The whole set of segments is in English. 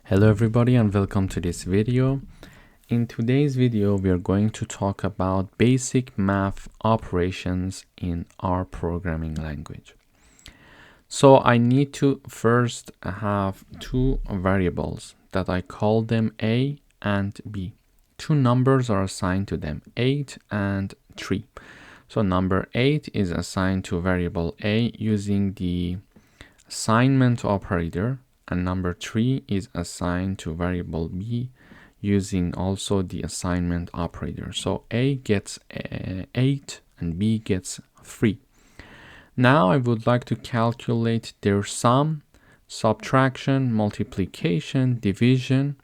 Hello everybody and welcome to this video. In today's video we are going to talk about basic math operations in our programming language. So I need to first have two variables that I call them A and B. Two numbers are assigned to them, 8 and 3. So number 8 is assigned to variable A using the assignment operator, and number 3 is assigned to variable B using also the assignment operator. So A gets 8 and B gets 3. Now I would like to calculate their sum, subtraction, multiplication, division,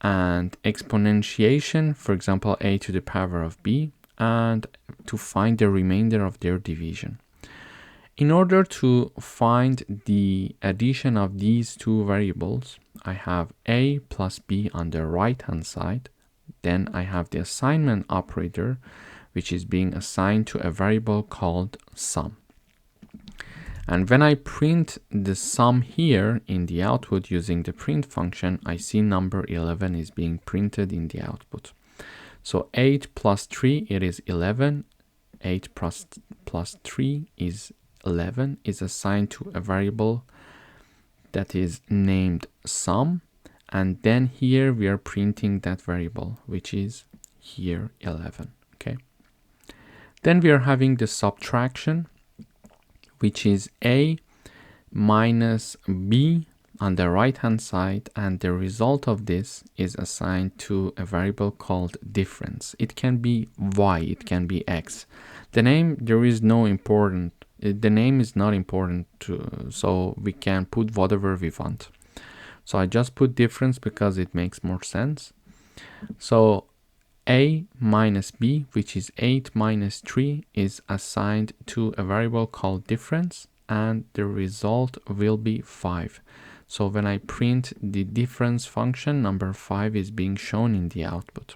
and exponentiation, for example, A to the power of B, and to find the remainder of their division. In order to find the addition of these two variables, I have A plus B on the right hand side. Then I have the assignment operator, which is being assigned to a variable called sum. And when I print the sum here in the output using the print function, I see number 11 is being printed in the output. So 8 plus 3, it is 11. 8 plus 3 is 11 is assigned to a variable that is named sum, and then here we are printing that variable, which is here 11. Okay, then we are having the subtraction, which is A minus B on the right hand side, and the result of this is assigned to a variable called difference. It can be Y, it can be X. The name, the name is not important so we can put whatever we want. So I just put difference because it makes more sense. So A minus B, which is 8 minus 3, is assigned to a variable called difference, and the result will be 5. So when I print the difference function, number 5 is being shown in the output.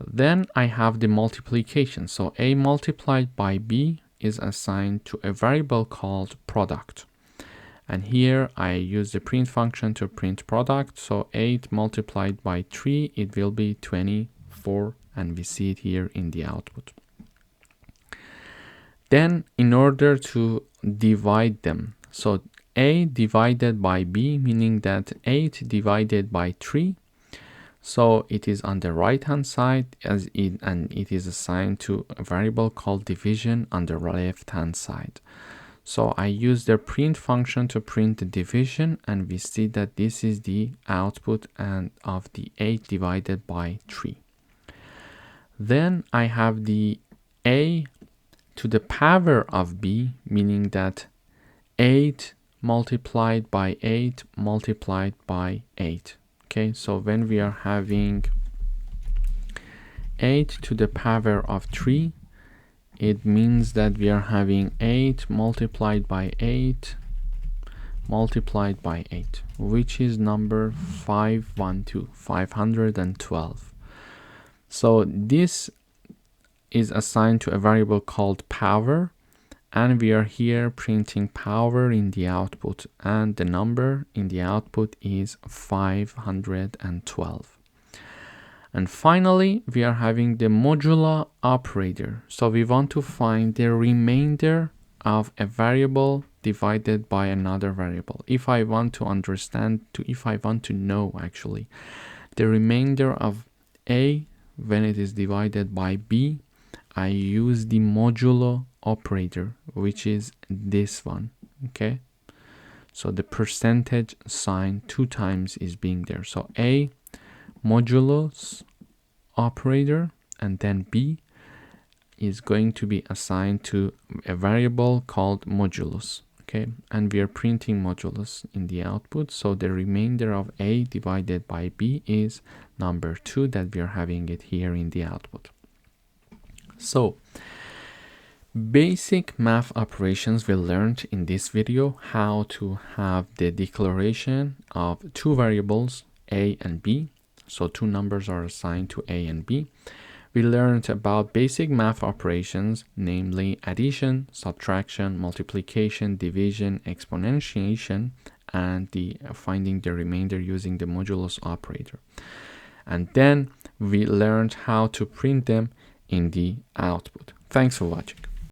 Then I have the multiplication. So A multiplied by B is assigned to a variable called product. And here I use the print function to print product. So 8 multiplied by 3, it will be 24, and we see it here in the output. Then in order to divide them, so A divided by B, meaning that 8 divided by 3, so it is on the right hand side and it is assigned to a variable called division on the left hand side. So I use the print function to print the division, and we see that this is the output and of the 8 divided by 3. Then I have the A to the power of B, meaning that 8 multiplied by 8 multiplied by 8. Okay, so when we are having 8 to the power of 3, it means that we are having 8 multiplied by 8 multiplied by 8, which is number 512. So this is assigned to a variable called power, and we are here printing power in the output, and the number in the output is 512. And finally, we are having the modulo operator. So we want to find the remainder of a variable divided by another variable. If I want to know actually the remainder of A when it is divided by B, I use the modulo operator, which is this one. Okay, so the percentage sign 2 times is being there. So A modulos operator, and then B is going to be assigned to a variable called modulus. Okay, and we are printing modulus in the output. So the remainder of A divided by B is number 2 that we are having it here in the output. So basic math operations we learned in this video, how to have the declaration of two variables A and B. So two numbers are assigned to A and B. We learned about basic math operations, namely addition, subtraction, multiplication, division, exponentiation, and the finding the remainder using the modulus operator. And then we learned how to print them in the output. Thanks for watching.